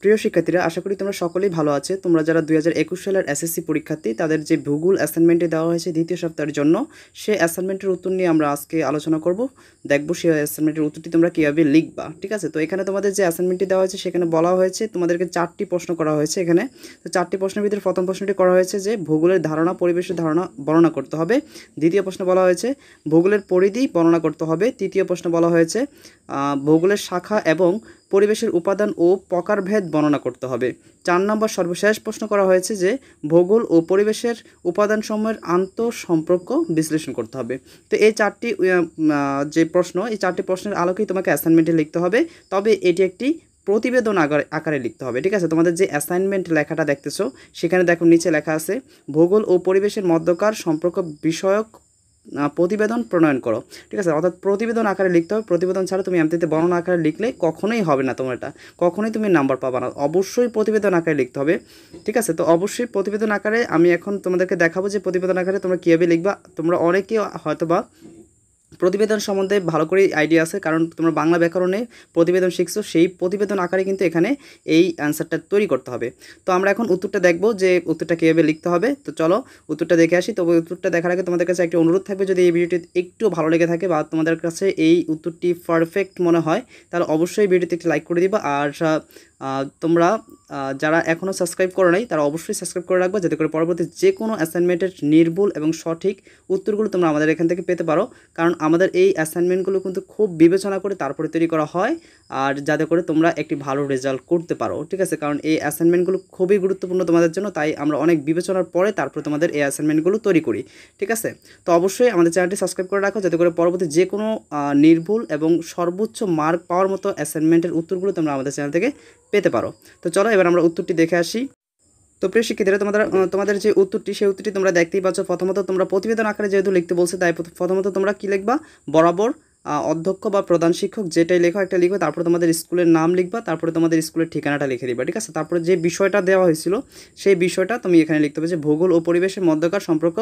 প্রিয় শিক্ষার্থীরা, আশা করি তোমরা সকলেই ভালো আছো। তোমরা যারা 2021 সালের এসএসসি পরীক্ষার্থী, তাদের যে ভূগোল অ্যাসাইনমেন্টে দেওয়া হয়েছে দ্বিতীয় সপ্তাহের জন্য, সেই অ্যাসাইনমেন্টের উত্তর নিয়ে আমরা আজকে আলোচনা করব। দেখব সেই অ্যাসাইনমেন্টের উত্তরটি তোমরা কীভাবে লিখবা। ঠিক আছে, তো এখানে তোমাদের যে অ্যাসাইনমেন্টটি দেওয়া হয়েছে সেখানে বলা হয়েছে তোমাদেরকে 4টি প্রশ্ন করা হয়েছে। এখানে তো 4টি প্রশ্নের ভিতরে প্রথম প্রশ্নটি করা হয়েছে যে ভূগোলের ধারণা, পরিবেশের ধারণা বর্ণনা করতে হবে। দ্বিতীয় প্রশ্ন বলা হয়েছে ভূগোলের পরিধি বর্ণনা করতে হবে। তৃতীয় প্রশ্ন বলা হয়েছে ভূগোলের শাখা এবং পরিবেশের উপাদান ও প্রকারভেদ বর্ণনা করতে হবে। 4 নম্বর সর্বশেষ প্রশ্ন করা হয়েছে যে ভূগোল ও পরিবেশের উপাদানসমূহের আন্তঃসম্পর্ক বিশ্লেষণ করতে হবে। তো এই 4টি যে প্রশ্ন, এই 4টি প্রশ্নের আলোকেই তোমাকে অ্যাসাইনমেন্টে লিখতে হবে। তবে এটি একটি প্রতিবেদন আকারে লিখতে হবে। ঠিক আছে, তোমাদের যে অ্যাসাইনমেন্ট লেখাটা দেখতেছো সেখানে দেখো নিচে লেখা আছে ভূগোল ও পরিবেশের মধ্যকার সম্পর্ক বিষয়ক প্রতিবেদন প্রণয়ন করো। ঠিক আছে, অর্থাৎ প্রতিবেদন আকারে লিখতে হবে। প্রতিবেদন ছাড়া তুমি এমনিতে বর্ণনা আকারে লিখলে কখনোই হবে না, তোমার এটা কখনোই তুমি নাম্বার পাবা না। অবশ্যই প্রতিবেদন আকারে লিখতে হবে। ঠিক আছে, তো অবশ্যই প্রতিবেদন আকারে আমি এখন তোমাদেরকে দেখাবো যে প্রতিবেদন আকারে তোমরা কীভাবে লিখবা। তোমরা অনেকে হয়তোবা প্রতিবেদন সম্বন্ধে ভালো করে আইডিয়া আছে, কারণ তোমরা বাংলা ব্যাকরণে প্রতিবেদন শিখছো। সেই প্রতিবেদন আকারে কিন্তু এখানে এই অ্যান্সারটা তৈরি করতে হবে। তো আমরা এখন উত্তরটা দেখব যে উত্তরটা কীভাবে লিখতে হবে। তো চলো উত্তরটা দেখে আসি। তবে উত্তরটা দেখার আগে তোমাদের কাছে একটি অনুরোধ থাকবে, যদি এই ভিডিওটি একটু ভালো লেগে থাকে বা তোমাদের কাছে এই উত্তরটি পারফেক্ট মনে হয়, তাহলে অবশ্যই ভিডিওতে একটি লাইক করে দিবা। আর তোমরা যারা এখনও সাবস্ক্রাইব করো নাই তারা অবশ্যই সাবস্ক্রাইব করে রাখবে, যাতে করে পরবর্তী যে কোনো অ্যাসাইনমেন্টের নির্ভুল এবং সঠিক উত্তরগুলো তোমরা আমাদের এখান থেকে পেতে পারো। কারণ আমাদের এই অ্যাসাইনমেন্টগুলো কিন্তু খুব বিবেচনা করে তারপরে তৈরি করা হয়, আর যাতে করে তোমরা একটি ভালো রেজাল্ট করতে পারো। ঠিক আছে, কারণ এই অ্যাসাইনমেন্টগুলো খুবই গুরুত্বপূর্ণ তোমাদের জন্য, তাই আমরা অনেক বিবেচনার পরে তারপরে তোমাদের এই অ্যাসাইনমেন্টগুলো তৈরি করি। ঠিক আছে, তো অবশ্যই আমাদের চ্যানেলটি সাবস্ক্রাইব করে রাখো, যাতে করে পরবর্তী যে কোনো নির্ভুল এবং সর্বোচ্চ মার্ক পাওয়ার মতো অ্যাসাইনমেন্টের উত্তরগুলো তোমরা আমাদের চ্যানেল থেকে পেতে পারো। তো চলো এবার আমরা উত্তরটি দেখে আসি। তো প্রিয় শিক্ষার্থীরা, তোমাদের যে উত্তরটি, সেই উত্তরটি তোমরা দেখতেই পাচ্ছ। প্রথমত তোমরা প্রতিবেদন আকারে যেহেতু লিখতে বলছে, তাই প্রথমত তোমরা কি লিখবা, বরাবর অধ্যক্ষ বা প্রধান শিক্ষক যেটাই লেখো একটা লিখবে, তারপরে তোমাদের স্কুলের নাম লিখবা, তারপরে তোমাদের স্কুলের ঠিকানাটা লিখে দিবা। ঠিক আছে, তারপরে যে বিষয়টা দেওয়া হয়েছিল সেই বিষয়টা তুমি এখানে লিখতে হবে যে ভূগোল ও পরিবেশের মধ্যকার সম্পর্ক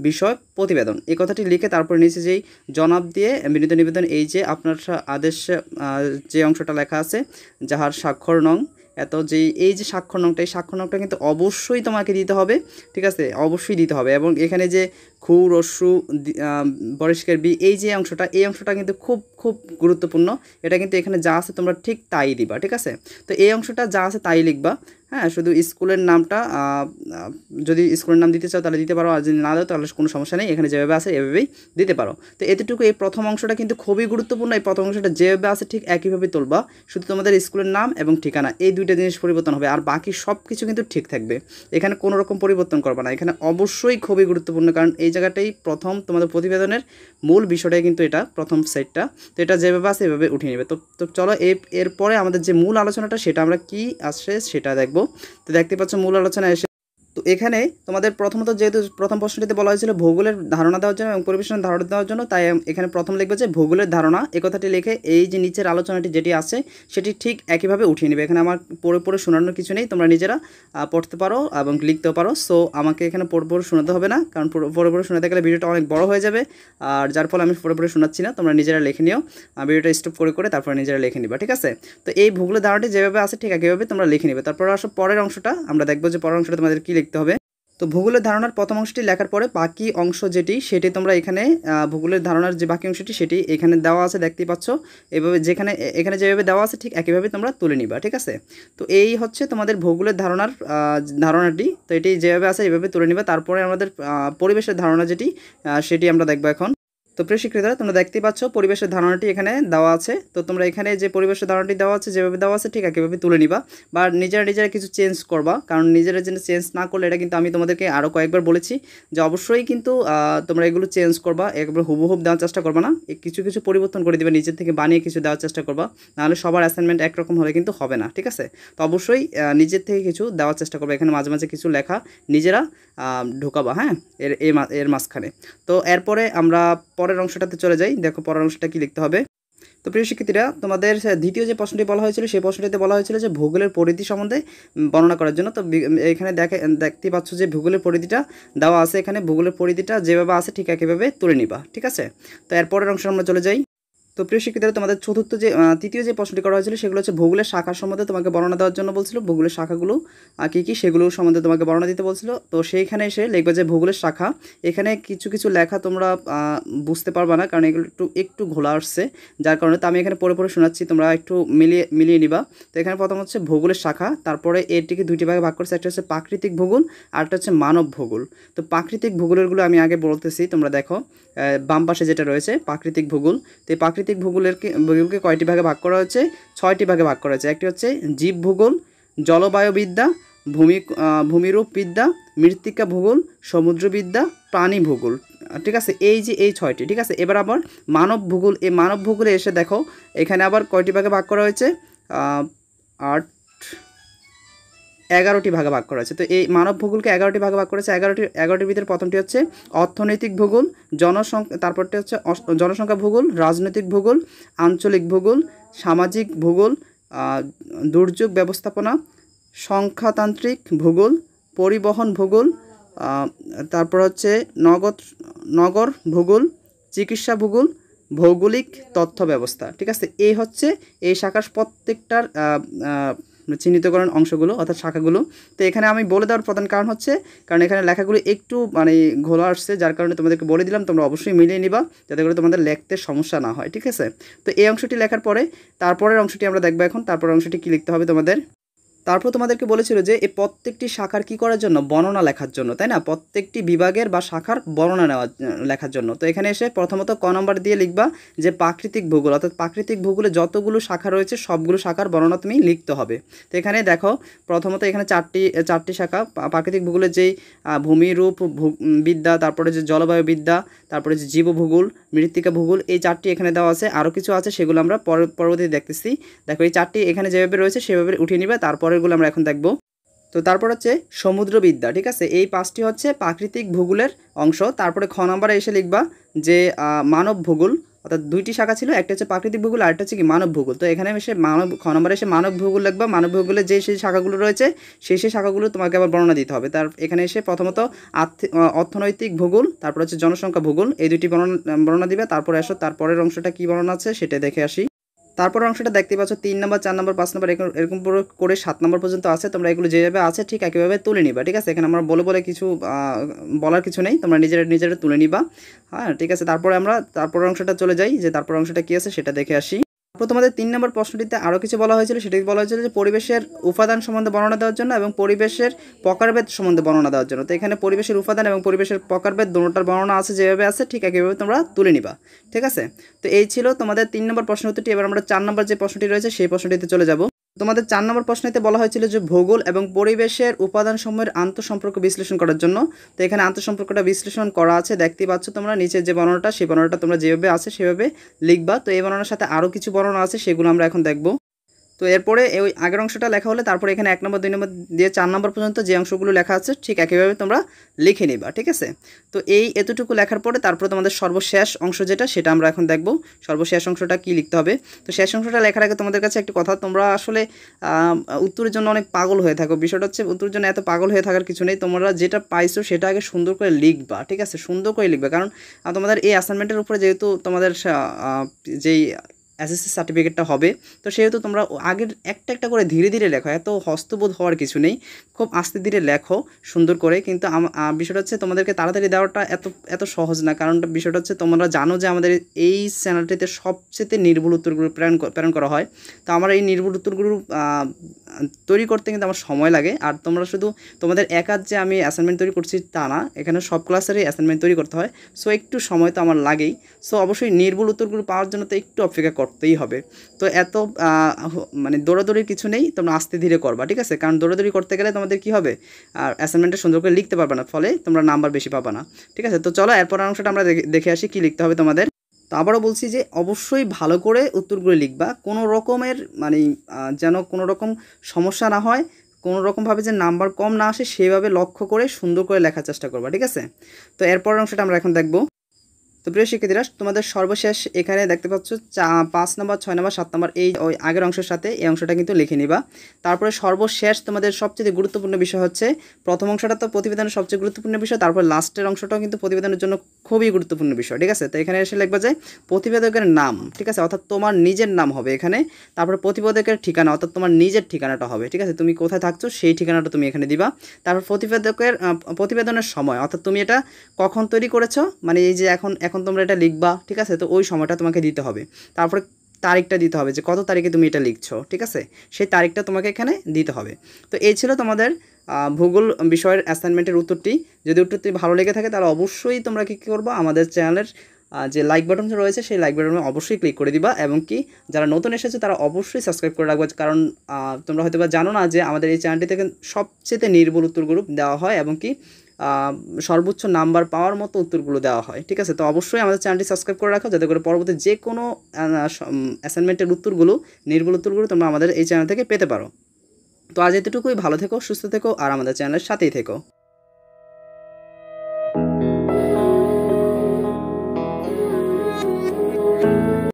বিষয়ক প্রতিবেদন। এই কথাটি লিখে তারপরে নিচে যেই জনাব দিয়ে বিনীত নিবেদন, এই যে আপনার আদেশ যে অংশটা লেখা আছে, যাহার স্বাক্ষর নং এত, যে এই যে স্বাক্ষর নংটা, এই স্বাক্ষর নংটা কিন্তু অবশ্যই তোমাকে দিতে হবে। ঠিক আছে, অবশ্যই দিতে হবে। এবং এখানে যে খু রস্যু বরিষ্কার বি, এই যে অংশটা, এই অংশটা কিন্তু খুব খুব গুরুত্বপূর্ণ। এটা কিন্তু এখানে যা আছে তোমরা ঠিক তাই দিবা। ঠিক আছে, তো এই অংশটা যা আছে তাই লিখবা। হ্যাঁ, শুধু স্কুলের নামটা যদি স্কুলের নাম দিতে চাও তাহলে দিতে পারো, আর যদি না দাও তাহলে কোনো সমস্যা নেই, এখানে যেভাবে আছে এভাবেই দিতে পারো। তো এতটুকু, এই প্রথম অংশটা কিন্তু খুবই গুরুত্বপূর্ণ। এই প্রথম অংশটা যেভাবে আছে ঠিক একইভাবে তুলবা, শুধু তোমাদের স্কুলের নাম এবং ঠিকানা এই দুইটা জিনিস পরিবর্তন হবে, আর বাকি সব কিছু কিন্তু ঠিক থাকবে। এখানে কোনো রকম পরিবর্তন করবা না। এখানে অবশ্যই খুবই গুরুত্বপূর্ণ, কারণ এই জায়গাটাই প্রথম তোমাদের প্রতিবেদনের মূল বিষয়টাই কিন্তু এটা, প্রথম সাইডটা। তো এটা যেভাবে আছে এভাবে উঠিয়ে নেবে। তো চলো এরপরে আমাদের যে মূল আলোচনাটা সেটা আমরা কি আসছে সেটা দেখব। তো দেখতে পাচ্ছ মূল আলোচনা এসে, তো এখানে তোমাদের প্রথমত যেহেতু প্রথম প্রশ্নটিতে বলা হয়েছিল ভূগোলের ধারণা দেওয়ার জন্য এবং পরিবেশের ধারণা দেওয়ার জন্য, তাই এখানে প্রথম লিখবে যে ভূগোলের ধারণা। এই কথাটি লিখে এই যে নিচের আলোচনাটি যেটি আছে সেটি ঠিক একইভাবে উঠিয়ে নেবে। এখানে আমার পড়ে শোনানোর কিছু নেই, তোমরা নিজেরা পড়তে পারো এবং লিখতেও পারো। সো আমাকে এখানে পড়ে শোনাতে হবে না, কারণ পড়ে শোনাতে গেলে ভিডিওটা অনেক বড় হয়ে যাবে, আর যার ফলে আমি পড়ে শোনাচ্ছি না। তোমরা নিজেরা লিখে নিও, ভিডিওটা স্টপ করে তারপরে নিজেরা লিখে নিবা। ঠিক আছে, তো এই ভূগোলের ধারণাটি যেভাবে আছে ঠিক একইভাবে তোমরা লিখে নিবে। তারপর আসো পরের অংশটা, আমরা দেখবো যে পরের অংশটা তোমাদের কী লিখতে হবে। তো ভূগোলের ধারণার প্রথম অংশটি লেখার পরে বাকি অংশ সেটি তোমরা এখানে ভূগোলের ধারণার যে বাকি অংশটি সেটি এখানে দেওয়া আছে, দেখতেই পাচ্ছ। এভাবে এখানে যেভাবে দেওয়া আছে ঠিক একইভাবে তোমরা তুলে নিবা। ঠিক আছে, তো এই হচ্ছে তোমাদের ভূগোলের ধারণাটি। তো এটি যেভাবে আছে এভাবে তুলে নিবা। তারপরে আমাদের পরিবেশের ধারণা যেটি সেটি আমরা দেখবো এখন। তো প্রিয় শিক্ষার্থীরা, তোমরা দেখতেই পাচ্ছ পরিবেশের ধারণাটি এখানে দেওয়া আছে। তো তোমরা এখানে যে পরিবেশের ধারণাটি দেওয়া আছে যেভাবে দেওয়া আছে ঠিক একইভাবে তুলে নিবা, বা নিজেরা কিছু চেঞ্জ করবা, কারণ নিজেরা যেন চেঞ্জ না করলে, এটা কিন্তু আমি তোমাদেরকে আরও কয়েকবার বলেছি যে অবশ্যই কিন্তু তোমরা এগুলো চেঞ্জ করবা, একবার হুবহুব দেওয়ার চেষ্টা করবা না, কিছু কিছু পরিবর্তন করে দিবে, নিজের থেকে বানিয়ে কিছু দেওয়ার চেষ্টা করবা, নাহলে সবার অ্যাসাইনমেন্ট একরকম হলে কিন্তু হবে না। ঠিক আছে, তো অবশ্যই নিজের থেকে কিছু দেওয়ার চেষ্টা করবা। এখানে মাঝে মাঝে কিছু লেখা নিজেরা ঢোকাবা, হ্যাঁ, এর মাঝখানে। তো এরপরে আমরা পরের অংশটাতে চলে যাই। দেখো পরের অংশটা কি লিখতে হবে। তো প্রিয় শিক্ষার্থীরা, তোমাদের দ্বিতীয় যে প্রশ্নটি বলা হয়েছিল সেই প্রশ্নটিতে বলা হয়েছিল যে ভূগোলের পরিধি সম্বন্ধে বর্ণনা করার জন্য। তো এখানে দেখতে পাচ্ছ যে ভূগোলের পরিধিটা দেওয়া আছে। এখানে ভূগোলের পরিধিটা যেভাবে আছে ঠিক একইভাবে তুলে নিবা। ঠিক আছে, তো এরপরের অংশে আমরা চলে যাই। তো প্রিয় শিক্ষার্থীরা, তোমাদের তৃতীয় যে প্রশ্নটি করা হয়েছিল সেগুলো হচ্ছে ভূগোলের শাখা সম্বন্ধে তোমাকে বর্ণনা দেওয়ার জন্য বলছিল। ভূগোলের শাখাগুলো কী কী সেগুলো সম্বন্ধে তোমাকে বর্ণনা দিতে বলছিল। তো সেইখানে এসে লিখবে যে ভূগোলের শাখা। এখানে কিছু কিছু লেখা তোমরা বুঝতে পারবা না, কারণ এগুলো একটু ঘোলা আসছে, যার কারণে তো আমি এখানে পড়ে পড়ে শোনাচ্ছি, তোমরা একটু মিলিয়ে নিবা। তো এখানে প্রথম হচ্ছে ভূগোলের শাখা, তারপরে এটিকে দুইটি ভাগে ভাগ করছে, একটা হচ্ছে প্রাকৃতিক ভূগোল আর একটা হচ্ছে মানব ভূগোল। তো প্রাকৃতিক ভূগোলেরগুলো আমি আগে বলতেছি, তোমরা দেখো বাম পাশে যেটা রয়েছে প্রাকৃতিক ভূগোল। তো এই প্রাকৃতিক ভূগোলকে কয়টি ভাগে ভাগ করা হয়েছে? 6টি ভাগে ভাগ করা হয়েছে। একটি হচ্ছে জীব ভূগোল, জলবায়ুবিদ্যা, ভূমিরূপবিদ্যা, মৃত্তিকা ভূগোল, সমুদ্রবিদ্যা, প্রাণী ভূগোল। ঠিক আছে, এই যে এই 6টি। ঠিক আছে, এবার আবার মানব ভূগোল। এই মানব ভূগোলে এসে দেখো এখানে আবার কয়টি ভাগে ভাগ করা হয়েছে? 11টি ভাগে ভাগ করা হয়েছে। তো এই মানব ভূগোলকে 11টি ভাগে ভাগ করেছে। 11টির ভিতরে প্রথমটি হচ্ছে অর্থনৈতিক ভূগোল, তারপরটি হচ্ছে জনসংখ্যা ভূগোল, রাজনৈতিক ভূগোল, আঞ্চলিক ভূগোল, সামাজিক ভূগোল, দুর্যোগ ব্যবস্থাপনা, সংখ্যাতান্ত্রিক ভূগোল, পরিবহন ভূগোল, তারপর হচ্ছে নগর ভূগোল, চিকিৎসা ভূগোল, ভৌগোলিক তথ্য ব্যবস্থা। ঠিক আছে, এই হচ্ছে এই শাখার প্রত্যেকটার চিহ্নিতকরণ অংশগুলো অর্থাৎ শাখাগুলো। তো এখানে আমি বলে দেওয়ার প্রধান কারণ হচ্ছে কারণ এখানে লেখাগুলো একটু ঘোলা আসছে, যার কারণে তোমাদেরকে বলে দিলাম, তোমরা অবশ্যই মিলিয়ে নিবা যাতে করে তোমাদের লিখতে সমস্যা না হয়। ঠিক আছে, তো এই অংশটি লেখার পরে তারপরের অংশটি আমরা দেখবো এখন। তারপরের অংশটি কী লিখতে হবে তোমাদের? তারপর তোমাদেরকে বলেছিল যে এই প্রত্যেকটি শাখার কী করার জন্য? বর্ণনা লেখার জন্য, তাই না? প্রত্যেকটি বিভাগের বা শাখার বর্ণনা লেখার জন্য। তো এখানে এসে প্রথমত ক নম্বর দিয়ে লিখবা যে প্রাকৃতিক ভূগোল, অর্থাৎ প্রাকৃতিক ভূগোলে যতগুলো শাখা রয়েছে সবগুলো শাখার বর্ণনা তুমি লিখতে হবে। তো এখানে দেখো প্রথমত এখানে চারটি শাখা প্রাকৃতিক ভূগোলের যেই ভূমিরূপ বিদ্যা, তারপরে যে জলবায়ু বিদ্যা, তারপরে যে জীবভূগোল, মৃত্তিকা ভূগোল, এই 4টি এখানে দেওয়া আছে। আরও কিছু আছে, সেগুলো আমরা পরবর্তীতে দেখতেছি। দেখো এই 4টি এখানে যেভাবে রয়েছে সেভাবে উঠিয়ে নিবে, তারপরেরগুলো আমরা এখন দেখব। তো তারপর হচ্ছে সমুদ্রবিদ্যা। ঠিক আছে, এই 5টি হচ্ছে প্রাকৃতিক ভূগোলের অংশ। তারপরে খ নম্বরে এসে লিখবা যে মানব ভূগোল, অর্থাৎ 2টি শাখা ছিল, একটা হচ্ছে প্রাকৃতিক ভূগোল আর একটা হচ্ছে কি মানব ভূগোল। তো এখানে এসে খ নম্বরে এসে মানব ভূগোল লিখবা। মানব ভূগোলের সেই শাখাগুলো রয়েছে সেই শাখাগুলো তোমাকে আবার বর্ণনা দিতে হবে। তার এখানে এসে প্রথমত অর্থনৈতিক ভূগোল, তারপর হচ্ছে জনসংখ্যা ভূগোল, এই 2টি বর্ণনা দিবে। তারপরে আসো তারপরের অংশটা কী বর্ণনা আছে সেটা দেখে আসি। তারপর অংশটা দেখতে পাচ্ছ 3 নম্বর, 4 নম্বর, 5 নম্বর এরকম করে 7 নম্বর পর্যন্ত আছে। তোমরা এগুলো যেভাবে আছে ঠিক একইভাবে তুলে নিবা। ঠিক আছে, এখানে আমরা বলে কিছু বলার কিছু নেই, তোমরা নিজেরা তুলে নিবা। হ্যাঁ, ঠিক আছে। তারপরের অংশটা চলে যাই, যে তারপর অংশটা কী আছে সেটা দেখে আসি। তারপর তোমাদের 3 নম্বর প্রশ্নটিতে আরও কিছু বলা হয়েছিল, সেটি বলা হয়েছিল যে পরিবেশের উপাদান সম্বন্ধে বর্ণনা দেওয়ার জন্য এবং পরিবেশের প্রকারভেদ সম্বন্ধে বর্ণনা দেওয়ার জন্য। তো এখানে পরিবেশের উপাদান এবং পরিবেশের প্রকারভেদ দুটোটার বর্ণনা আছে, যেভাবে আছে ঠিক একইভাবে তোমরা তুলে নিবা। ঠিক আছে, তো এই ছিল তোমাদের 3 নম্বর প্রশ্ন উত্তরটি। এবার আমরা 4 নম্বর যে প্রশ্নটি রয়েছে সেই প্রশ্নটিতে চলে যাব। তোমাদের 4 নম্বর প্রশ্নতে বলা হয়েছিল যে ভূগোল এবং পরিবেশের উপাদানসমূহের আন্তঃসম্পর্ক বিশ্লেষণ করার জন্য। তো এখানে আন্তঃসম্পর্কটা বিশ্লেষণ করা আছে, দেখতেই পাচ্ছ তোমরা নিচের যে বর্ণনাটা, সেই বর্ণনাটা তোমরা যেভাবে আছে সেভাবে লিখবা। তো এই বর্ণনার সাথে আরও কিছু বর্ণনা আছে, সেগুলো আমরা এখন দেখব। তো এরপরে ওই আগের অংশটা লেখা হলে তারপরে এখানে 1 নম্বর, 2 নম্বর দিয়ে 4 নম্বর পর্যন্ত যে অংশগুলো লেখা আছে ঠিক একইভাবে তোমরা লিখে নিবা। ঠিক আছে, তো এতটুকু লেখার পরে তারপরে তোমাদের সর্বশেষ অংশ যেটা সেটা আমরা এখন দেখব। সর্বশেষ অংশটা কি লিখতে হবে? তো শেষ অংশটা লেখার আগে তোমাদের কাছে একটি কথা, তোমরা আসলে উত্তরের জন্য অনেক পাগল হয়ে থাকো। বিষয়টা হচ্ছে উত্তরের জন্য এত পাগল হয়ে থাকার কিছু নেই, তোমরা যেটা পাইছো সেটা আগে সুন্দর করে লিখবা। ঠিক আছে, সুন্দর করে লিখবা, কারণ তোমাদের এই অ্যাসাইনমেন্টের উপরে যেহেতু তোমাদের যেই এসএসসি সার্টিফিকেটটা হবে, তো সেহেতু তোমরা আগের একটা করে ধীরে ধীরে লেখো, এত হস্তবোধ হওয়ার কিছু নেই, খুব আস্তে ধীরে লেখো সুন্দর করে। কিন্তু বিষয়টা হচ্ছে তোমাদেরকে তাড়াতাড়ি দেওয়াটা এত সহজ না, কারণ বিষয়টা হচ্ছে তোমরা জানো যে আমাদের এই চ্যানেলটিতে সবচেয়ে নির্ভুল উত্তরগুলো প্রেরণ করা হয়। তো আমার এই নির্ভুল উত্তরগুলো তৈরি করতে কিন্তু আমার সময় লাগে। আর তোমরা শুধু তোমাদের একার যে আমি অ্যাসাইনমেন্ট তৈরি করছি তা না, এখানে সব ক্লাসেরই অ্যাসাইনমেন্ট তৈরি করতে হয়। সো একটু সময় তো আমার লাগেই। সো অবশ্যই নির্ভুল উত্তরগুলো পাওয়ার জন্য তো একটু অপেক্ষা করতেই হবে। তো এত দৌড়াদৌড়ির কিছু নেই, তোমরা আস্তে ধীরে করবা। ঠিক আছে, কারণ দৌড়াদৌড়ি করতে গেলে তোমাদের কী হবে, আর অ্যাসাইনমেন্টটা সুন্দর করে লিখতে পারবে না, ফলে তোমরা নাম্বার বেশি পাবা না। ঠিক আছে, তো চলো এরপর অংশটা আমরা দেখে আসি কী লিখতে হবে তোমাদের। তো আবারও বলছি যে অবশ্যই ভালো করে উত্তরগুলো লিখবা, কোনো রকমের যেন কোনো রকম সমস্যা না হয়, কোনো রকমভাবে যে নাম্বার কম না আসে সেভাবে লক্ষ্য করে সুন্দর করে লেখার চেষ্টা করবা। ঠিক আছে, তো এরপর অংশটা আমরা এখন দেখব। তো প্রিয় শিক্ষার্থীরা, তোমাদের সর্বশেষ এখানে দেখতে পাচ্ছ 5 নম্বর, 6 নম্বর, 7 নম্বর এই ওই আগের অংশের সাথে এই অংশটা কিন্তু লিখে নিবা। তারপরে সর্বশেষ তোমাদের সবচেয়ে গুরুত্বপূর্ণ বিষয় হচ্ছে, প্রথম অংশটা তো প্রতিবেদনের সবচেয়ে গুরুত্বপূর্ণ বিষয়, তারপর লাস্টের অংশটাও কিন্তু প্রতিবেদনের জন্য খুবই গুরুত্বপূর্ণ বিষয়, ঠিক আছে। তো এখানে এসে লিখবা যে প্রতিবেদকের নাম, ঠিক আছে, অর্থাৎ তোমার নিজের নাম হবে এখানে। তারপরে প্রতিবেদকের ঠিকানা, অর্থাৎ তোমার নিজের ঠিকানাটা হবে, ঠিক আছে, তুমি কোথায় থাকছো সেই ঠিকানাটা তুমি এখানে দিবা। তারপর প্রতিবেদনের সময়, অর্থাৎ তুমি এটা কখন তৈরি করেছো, মানে এই যে এখন তোমরা এটা লিখবা, ঠিক আছে, তো ওই সময়টা তোমাকে দিতে হবে। তারপরে তারিখটা দিতে হবে যে কত তারিখে তুমি এটা লিখছো, ঠিক আছে, সেই তারিখটা তোমাকে এখানে দিতে হবে। তো এই ছিল তোমাদের ভূগোল বিষয়ের অ্যাসাইনমেন্টের উত্তরটি। যদি উত্তরটি ভালো লেগে থাকে তাহলে অবশ্যই তোমরা কী করবো, আমাদের চ্যানেলের যে লাইক বাটন রয়েছে সেই লাইক বাটনে অবশ্যই ক্লিক করে দিবা, এবং কি যারা নতুন এসেছে তারা অবশ্যই সাবস্ক্রাইব করে রাখবে, কারণ তোমরা হয়তো বা জানো না যে আমাদের এই চ্যানেলটি থেকে সবচেয়ে নির্ভুল উত্তরগুলো দেওয়া হয়, এবং কি সর্বোচ্চ নাম্বার পাওয়ার মতো উত্তরগুলো দেওয়া হয়, ঠিক আছে। তো অবশ্যই আমাদের চ্যানেলটি সাবস্ক্রাইব করে রাখো, যাতে করে পরবর্তী যে কোনো অ্যাসাইনমেন্টের উত্তরগুলো, নির্ভুল উত্তরগুলো তোমরা আমাদের এই চ্যানেল থেকে পেতে পারো। তো আজ এতটুকুই, ভালো থেকো, সুস্থ থেকো, আর আমাদের চ্যানেলের সাথেই থেকো।